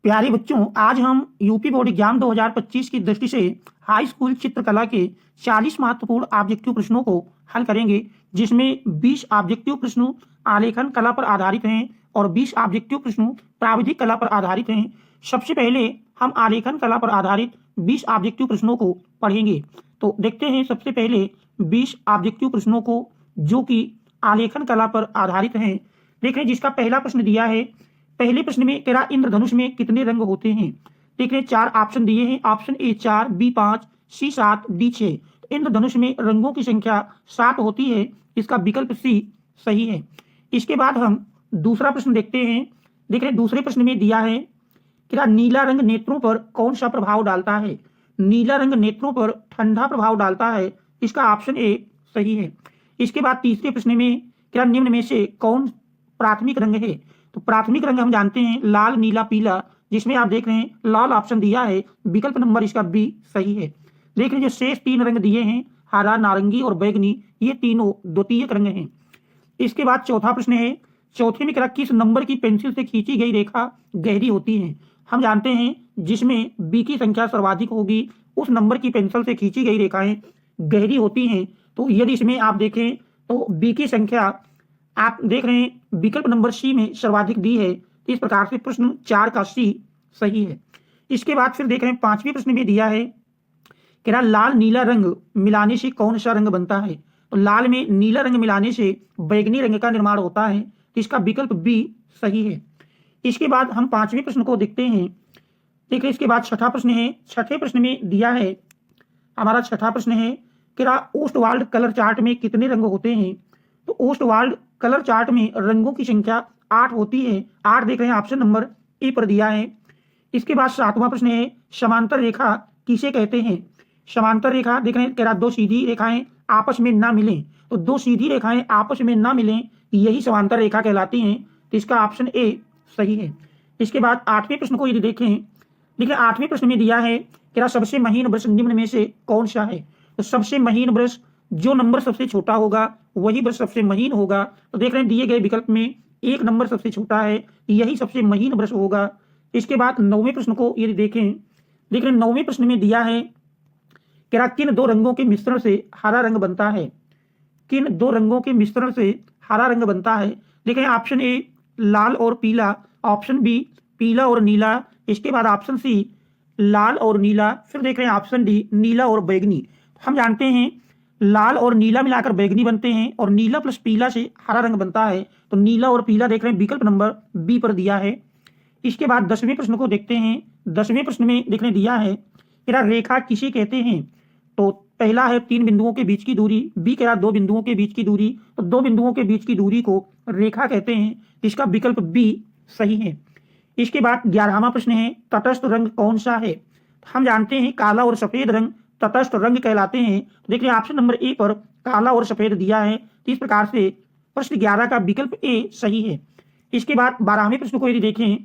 प्यारे बच्चों, आज हम यूपी बोर्ड एग्जाम 2025 की दृष्टि से हाई स्कूल चित्रकला के 40 महत्वपूर्ण ऑब्जेक्टिव प्रश्नों को हल करेंगे, जिसमें 20 ऑब्जेक्टिव प्रश्न आलेखन कला पर आधारित हैं और 20 ऑब्जेक्टिव प्रश्न प्राविधिक कला पर आधारित हैं। सबसे पहले हम आलेखन कला पर आधारित 20 ऑब्जेक्टिव प्रश्नों को पढ़ेंगे। तो देखते हैं सबसे पहले 20 ऑब्जेक्टिव प्रश्नों को, जो कि आलेखन कला पर आधारित हैं। देखें, जिसका पहला प्रश्न दिया है, पहले प्रश्न में तेरा इंद्रधनुष में कितने रंग होते हैं। देख रहे 4 ऑप्शन दिए हैं। Option A 4, B 5, C 7, D 6। इंद्रधनुष में रंगों की संख्या 7 होती है। इसका विकल्प सी सही है। इसके बाद हम दूसरा प्रश्न देखते हैं। देख रहे दूसरे प्रश्न में दिया है कि नीला रंग नेत्रों पर कौन सा प्रभाव डालता है। नीला रंग नेत्रों पर ठंडा प्रभाव डालता है। इसका ऑप्शन ए सही है। इसके बाद तीसरे प्रश्न में क्या निम्न में से कौन प्राथमिक रंग है। तो प्राथमिक रंग हम जानते हैं लाल, नीला, पीला, जिसमें आप देख रहे हैं लाल ऑप्शन दिया है। विकल्प नंबर इसका बी सही है। देख रहे जो शेष 3 रंग दिए हैं, हरा, नारंगी और बैगनी, ये तीनों द्वितीयक रंग हैं। इसके बाद चौथा प्रश्न है, चौथे में क्या किस नंबर की पेंसिल से खींची गई रेखा गहरी होती है। हम जानते हैं जिसमें बी की संख्या सर्वाधिक होगी, उस नंबर की पेंसिल से खींची गई रेखाएं गहरी होती हैं। तो यदि इसमें आप देखें तो बी की संख्या आप देख रहे हैं विकल्प नंबर सी में सर्वाधिक दी है। इस प्रकार से प्रश्न 4 का सी सही है। इसके बाद फिर देख रहे हैं 5वें प्रश्न में दिया है कि लाल नीला रंग मिलाने से कौन सा रंग बनता है। तो लाल में नीला रंग मिलाने से बैगनी रंग का निर्माण होता है। इसका विकल्प बी सही है। इसके बाद हम 5वें प्रश्न को देखते हैं। देखिए इसके बाद छठा प्रश्न है। छठे प्रश्न में दिया है, हमारा छठा प्रश्न है कि ओस्टवाल्ड कलर चार्ट में कितने रंग होते हैं। तो ओस्टवाल्ड कलर चार्ट में रंगों की संख्या 8 होती है। 8 देख रहे हैं ऑप्शन नंबर ए पर दिया है। इसके बाद 7वां प्रश्न है, समांतर रेखा किसे कहते हैं। समांतर रेखा देख रहे हैं कह 2 सीधी रेखाएं आपस में ना मिलें। तो 2 सीधी रेखाएं आपस में ना मिलें, यही समांतर रेखा कहलाती हैं। तो इसका ऑप्शन ए सही है। इसके बाद 8वें प्रश्न को यदि देखें, देखिए 8वें प्रश्न में दिया है कि सबसे महीन ब्रश निम्न में से कौन सा है। तो सबसे महीन ब्रश, जो नंबर सबसे छोटा होगा वही ब्रश सबसे महीन होगा। तो देख रहे हैं दिए गए विकल्प में 1 नंबर सबसे छोटा है, यही सबसे महीन ब्रश होगा। इसके बाद 9वें प्रश्न को यदि देखें, देख रहे हैं 9वें प्रश्न में दिया है कि किन 2 रंगों के मिश्रण से हरा रंग बनता है। किन 2 रंगों के मिश्रण से हरा रंग बनता है। देखें ऑप्शन ए लाल और पीला, ऑप्शन बी पीला और नीला, इसके बाद ऑप्शन सी लाल और नीला, फिर देख रहे हैं ऑप्शन डी नीला और बैगनी। हम जानते हैं लाल और नीला मिलाकर बैगनी बनते हैं और नीला प्लस पीला से हरा रंग बनता है। तो नीला और पीला देख रहे हैं विकल्प नंबर बी पर दिया है। इसके बाद 10वें प्रश्न को देखते हैं। 10वें प्रश्न में देखने दिया है कि रेखा किसे कहते हैं। तो पहला है 3 बिंदुओं के बीच की दूरी, बी कह 2 बिंदुओं के बीच की दूरी। तो 2 बिंदुओं के बीच की दूरी को रेखा कहते हैं। इसका विकल्प बी सही है। इसके बाद 11वां प्रश्न है, तटस्थ रंग कौन सा है। हम जानते हैं काला और सफेद रंग तटस्थ रंग कहलाते हैं। देखिए ऑप्शन नंबर ए पर काला और सफेद दिया है। इस प्रकार से प्रश्न 11 का विकल्प ए सही है। इसके बाद 12वें प्रश्न को यदि देखें,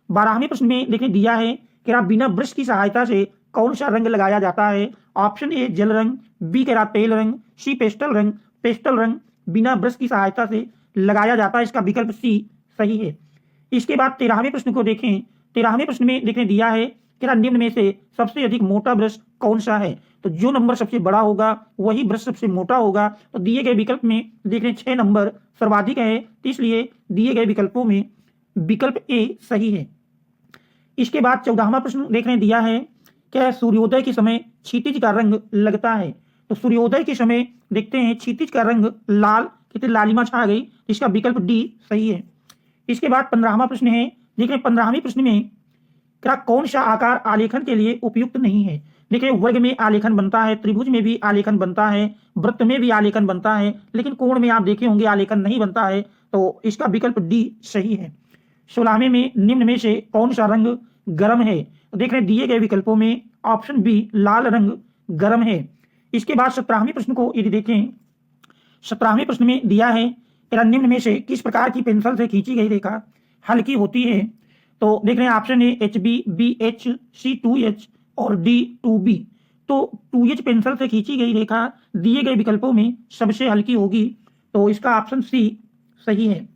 12वें प्रश्न में देखिए दिया है कि बिना ब्रश की सहायता से कौन सा रंग लगाया जाता है। ऑप्शन ए जल रंग, बी कह तेल रंग, सी पेस्टल रंग। पेस्टल रंग बिना ब्रश की सहायता से लगाया जाता है। इसका विकल्प सी सही है। इसके बाद 13वें प्रश्न को देखें। 13वें प्रश्न में देखने दिया है कि निम्न में से सबसे अधिक मोटा ब्रश कौन सा है। तो जो नंबर सबसे बड़ा होगा वही ब्रश सबसे मोटा होगा। तो दिए गए विकल्प में देखने 6 नंबर सर्वाधिक है, इसलिए दिए गए विकल्पों में विकल्प ए सही है। इसके बाद 14वां प्रश्न देखने दिया है कि सूर्योदय के समय क्षितिज का रंग लगता है। तो सूर्योदय के समय देखते हैं क्षितिज का रंग लाल, कितनी लालिमा छा गई, इसका विकल्प डी सही है। इसके बाद 15वां प्रश्न है। देखिए 15वें प्रश्न में कौन सा आकार आलेखन के लिए उपयुक्त नहीं है। देखिए वर्ग में आलेखन बनता है, त्रिभुज में भी आलेखन बनता है, वृत्त में भी आलेखन बनता है, लेकिन कोण में आप देखे होंगे आलेखन नहीं बनता है। तो इसका विकल्प डी सही है। 16वें में निम्न में से कौन सा रंग गर्म है। तो देख रहे हैं दिए गए विकल्पों में ऑप्शन बी लाल रंग गर्म है। इसके बाद 17वें प्रश्न को यदि देखें, 17वें प्रश्न में दिया है निम्न में से किस प्रकार की पेंसिल से खींची गई रेखा हल्की होती है। तो देख रहे हैं option A HB, B H, C 2H और डी 2B। तो 2H पेंसिल से खींची गई रेखा दिए गए विकल्पों में सबसे हल्की होगी। तो इसका ऑप्शन सी सही है।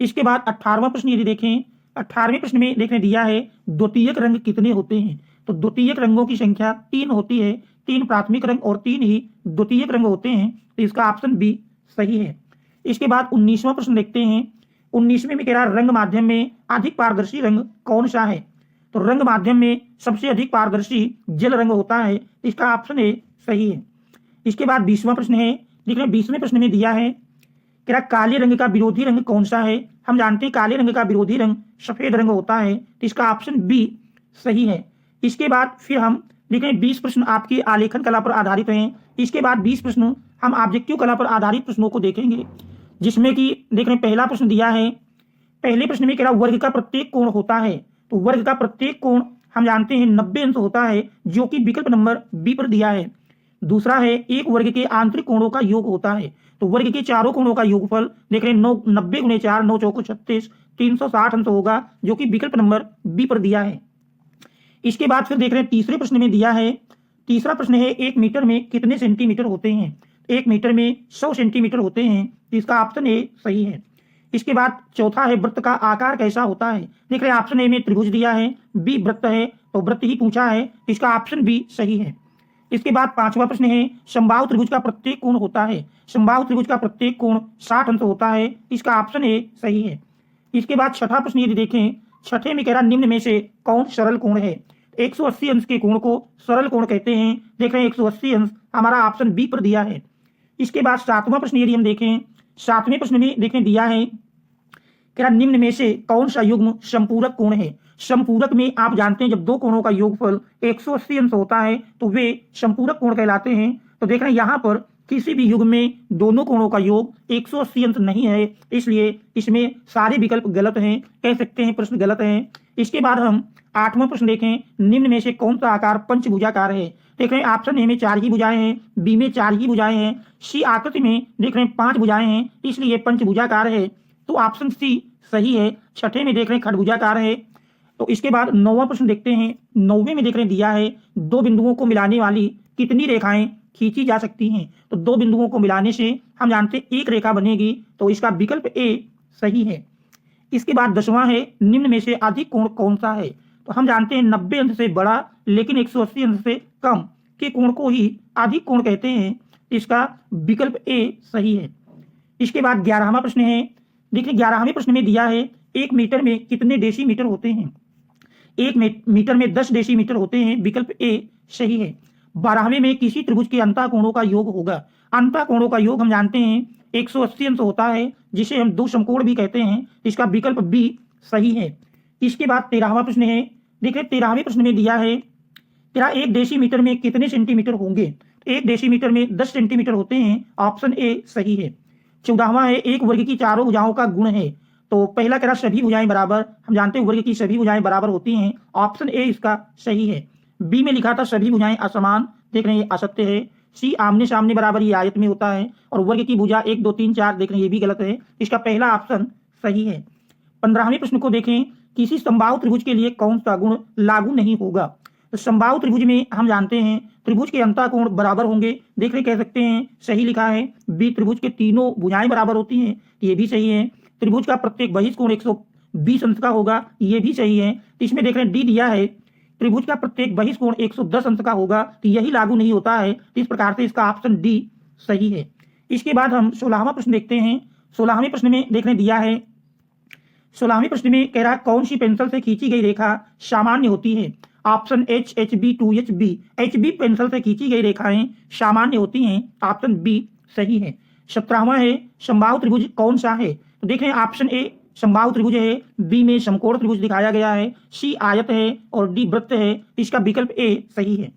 इसके बाद 18वां प्रश्न यदि देखें, 18वें प्रश्न में देखने दिया है द्वितीयक रंग कितने होते हैं। तो द्वितीयक रंगों की संख्या 3 होती है, 3 प्राथमिक रंग और 3 ही द्वितीयक रंग होते हैं। तो इसका ऑप्शन बी सही है। इसके बाद 19वां प्रश्न देखते हैं। 19वें में कह रहा रंग माध्यम में अधिक पारदर्शी रंग कौन सा है। तो रंग माध्यम में सबसे अधिक पारदर्शी जल रंग होता है। इसका ऑप्शन ए सही है। इसके बाद 20वां प्रश्न है। देख रहे 20वें प्रश्न में दिया है कह रहा काले रंग का विरोधी रंग कौन सा है। हम जानते हैं काले रंग का विरोधी रंग सफेद रंग होता है। तो इसका ऑप्शन बी सही है। इसके बाद फिर हम देख रहे 20 प्रश्न आपकी आलेखन कला पर आधारित हैं। इसके बाद 20 प्रश्न हम ऑब्जेक्टिव कला पर आधारित प्रश्नों को देखेंगे, जिसमें कि देख रहे पहला प्रश्न दिया है। पहले प्रश्न में कह रहा वर्ग का प्रत्येक कोण होता है। तो वर्ग का प्रत्येक कोण हम जानते हैं 90 अंश होता है, जो कि विकल्प नंबर बी पर दिया है। दूसरा है एक वर्ग के आंतरिक कोणों का योग होता है। तो वर्ग के चारों कोणों का योगफल देख रहे 90 गुणे 4 9 चौको 36 360 अंश होगा, जो कि विकल्प नंबर बी पर दिया है। इसके बाद फिर देख रहे हैं तीसरे प्रश्न में दिया है। तीसरा प्रश्न है 1 मीटर में कितने सेंटीमीटर होते हैं। 1 मीटर में 100 सेंटीमीटर होते हैं। तो इसका ऑप्शन ए सही है। इसके बाद चौथा है वृत्त का आकार कैसा होता है। देख रहे ऑप्शन ए में त्रिभुज दिया है, बी वृत्त है, तो वृत्त ही पूछा है। इसका ऑप्शन बी सही है। इसके बाद 5वां प्रश्न है समबाहु त्रिभुज का प्रत्येक कोण होता है। समबाहु त्रिभुज का प्रत्येक कोण 60 अंश होता है। इसका ऑप्शन ए सही है। इसके बाद छठा प्रश्न यदि देखें, छठे में कह रहा निम्न में से कौन सरल कोण है। 180 अंश के कोण को सरल कोण कहते हैं। देख रहे हैं 180 अंश हमारा ऑप्शन बी पर दिया है। इसके बाद 7वां प्रश्न यदि हम देखें, 7वें प्रश्न में देखें दिया है कह रहा निम्न में से कौन सा युग्म संपूरक कोण है। संपूरक में आप जानते हैं जब दो कोणों का योगफल 180 अंश होता है तो वे संपूरक कोण कहलाते हैं। तो देख रहे हैं यहाँ पर किसी भी युग्म में दोनों कोणों का योग 180 अंश नहीं है, इसलिए इसमें सारे विकल्प गलत हैं, कह सकते हैं प्रश्न गलत है। इसके बाद हम 8वां प्रश्न देखें, निम्न में से कौन सा आकार पंचभुजाकार है। देख रहे हैं ऑप्शन ए में 4 ही भुजाएं हैं, बी में 4 ही भुजाएं हैं, सी आकृति में देख रहे हैं 5 भुजाएं हैं, इसलिए पंचभुजाकार है। तो ऑप्शन सी सही है। छठे में देख रहे हैं खडभुजाकार है। तो इसके बाद 9वां प्रश्न देखते हैं। 9वें में देख रहे हैं दिया है दो बिंदुओं को मिलाने वाली कितनी रेखाएं खींची जा सकती हैं। तो दो बिंदुओं को मिलाने से हम जानते हैं एक रेखा बनेगी, तो इसका विकल्प ए सही है। इसके बाद 10वां है निम्न में से अधिक कोण कौन सा है। तो हम जानते हैं 90 अंश से बड़ा लेकिन 180 अंश से कम के कोण को ही अधिक कोण कहते हैं। इसका विकल्प ए सही है। इसके बाद 11वां प्रश्न है। देखिए 11वें प्रश्न में दिया है 1 मीटर में कितने डेसीमीटर होते हैं। 1 मीटर में 10 डेसीमीटर होते हैं। विकल्प ए सही है। 12वें में किसी त्रिभुज के अंतःकोणों का योग होगा। अंतःकोणों का योग हम जानते हैं 180 अंश होता है, जिसे हम दो समकोण भी कहते हैं। इसका विकल्प बी सही है। इसके बाद 13वां प्रश्न है। देखिए 13वें प्रश्न में दिया है तेरा 1 डेसीमीटर में कितने सेंटीमीटर होंगे। 1 डेसीमीटर में 10 सेंटीमीटर होते हैं। ऑप्शन ए सही है। 14वां है एक वर्ग की चारों भुजाओं का गुण है। तो पहला कह रहा सभी भुजाएं बराबर, हम जानते हैं वर्ग की सभी भुजाएं बराबर होती हैं। ऑप्शन ए इसका सही है। बी में लिखा था सभी भुजाएं असमान, देख रहे हैं असत्य है। सी आमने सामने बराबर ये आयत में होता है, और वर्ग की भुजा 1 2 3 4 देख रहे हैं ये भी गलत है। इसका पहला ऑप्शन सही है। 15वें प्रश्न को देखें, किसी समबाहु त्रिभुज के लिए कौन सा गुण लागू नहीं होगा। तो समबाहु त्रिभुज में हम जानते हैं त्रिभुज के अंतःकोण बराबर होंगे, देख रहे कह सकते हैं सही लिखा है। बी त्रिभुज के तीनों भुजाएं बराबर होती हैं, ये भी सही है। त्रिभुज का प्रत्येक बहिष्कोण 120 अंश का होगा, ये भी सही है। तो इसमें देख रहे हैं डी दिया है त्रिभुज का प्रत्येक बहिष्कोण 110 अंश का होगा, तो यही लागू नहीं होता है। तो इस प्रकार से इसका ऑप्शन डी सही है। इसके बाद हम 16वां प्रश्न देखते हैं। 16वें प्रश्न में देखने दिया है 16वें प्रश्न में कह रहा कौन सी पेंसिल से खींची गई रेखा सामान्य होती है। Option H H B 2HB, HB pencil से खींची गई रेखाएं सामान्य होती हैं। ऑप्शन बी सही है। 17वां है समबाहु त्रिभुज कौन सा है। तो देखें ऑप्शन ए समबाहु त्रिभुज है, बी में समकोण त्रिभुज दिखाया गया है, सी आयत है और डी वृत्त है। इसका विकल्प ए सही है।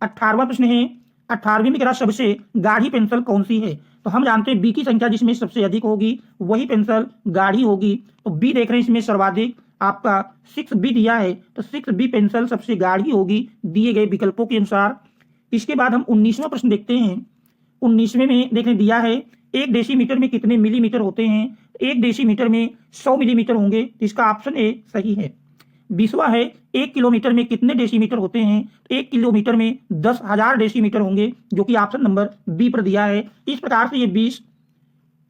18वां प्रश्न है। 18वें में कह रहा सबसे गाढ़ी पेंसिल कौन सी है। तो हम जानते हैं बी की संख्या जिसमें सबसे अधिक होगी वही पेंसिल गाढ़ी होगी, तो बी देख रहे हैं इसमें सर्वाधिक आपका 6B दिया है, तो 6B पेंसिल सबसे गाढ़ी होगी दिए गए विकल्पों के अनुसार। इसके बाद हम 19वां प्रश्न देखते हैं। 19वें में देखने दिया है 1 डेसीमीटर में कितने मिलीमीटर होते हैं। 1 डेसीमीटर में 100 मिलीमीटर होंगे, इसका ऑप्शन ए सही है। 20वां है 1 किलोमीटर में कितने डेसीमीटर होते हैं। 1 किलोमीटर में 10,000 डेसीमीटर होंगे, जो कि ऑप्शन नंबर बी पर दिया है। इस प्रकार से ये 20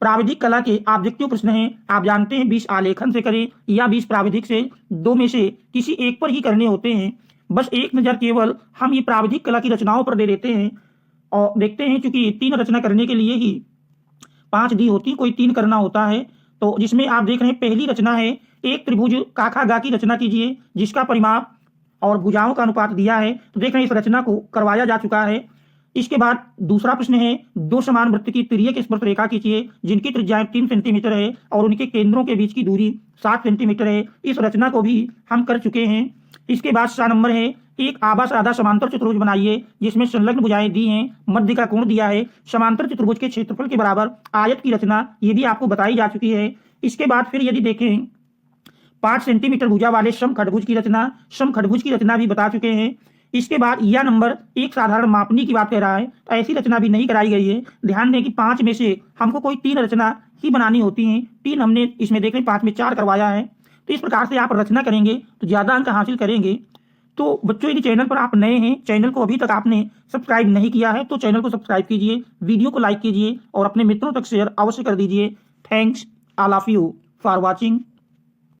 प्राविधिक कला के ऑब्जेक्टिव प्रश्न हैं। आप जानते हैं 20 आलेखन से करें या 20 प्राविधिक से, दो में से किसी एक पर ही करने होते हैं। बस एक नज़र केवल हम ये प्राविधिक कला की रचनाओं पर दे देते हैं और देखते हैं, क्योंकि 3 रचना करने के लिए ही 5 दी होती, कोई 3 करना होता है। तो जिसमें आप देख रहे हैं पहली रचना है, एक त्रिभुज काखा गा की रचना कीजिए जिसका परिमाप और भुजाओं का अनुपात दिया है। तो देख रहे हैं इस रचना को करवाया जा चुका है। इसके बाद दूसरा प्रश्न है, 2 समान वृत्त की तिर्यक स्पर्श रेखा खींचिए जिनकी त्रिज्याएं 3 सेंटीमीटर है और उनके केंद्रों के बीच की दूरी 7 सेंटीमीटर है। इस रचना को भी हम कर चुके हैं। इसके बाद 7 नंबर है, एक आभा साधा समांतर चतुर्भुज बनाइए जिसमें संलग्न भुजाएं दी हैं, मध्य का कोण दिया है, समांतर चतुर्भुज के क्षेत्रफल के बराबर आयत की रचना, ये भी आपको बताई जा चुकी है। इसके बाद फिर यदि देखें 5 सेंटीमीटर भुजा वाले समखंडभुज की रचना, समखंडभुज की रचना भी बता चुके हैं। इसके बाद यह नंबर एक साधारण मापनी की बात कह रहा है, तो ऐसी रचना भी नहीं कराई गई है। ध्यान दें कि 5 में से हमको कोई 3 रचना ही बनानी होती हैं। 3 हमने इसमें देख रहे 5 में 4 करवाया है। तो इस प्रकार से आप रचना करेंगे तो ज़्यादा अंक हासिल करेंगे। तो बच्चों, यदि चैनल पर आप नए हैं, चैनल को अभी तक आपने सब्सक्राइब नहीं किया है तो चैनल को सब्सक्राइब कीजिए, वीडियो को लाइक कीजिए और अपने मित्रों तक शेयर अवश्य कर दीजिए। Thanks all of you for watching.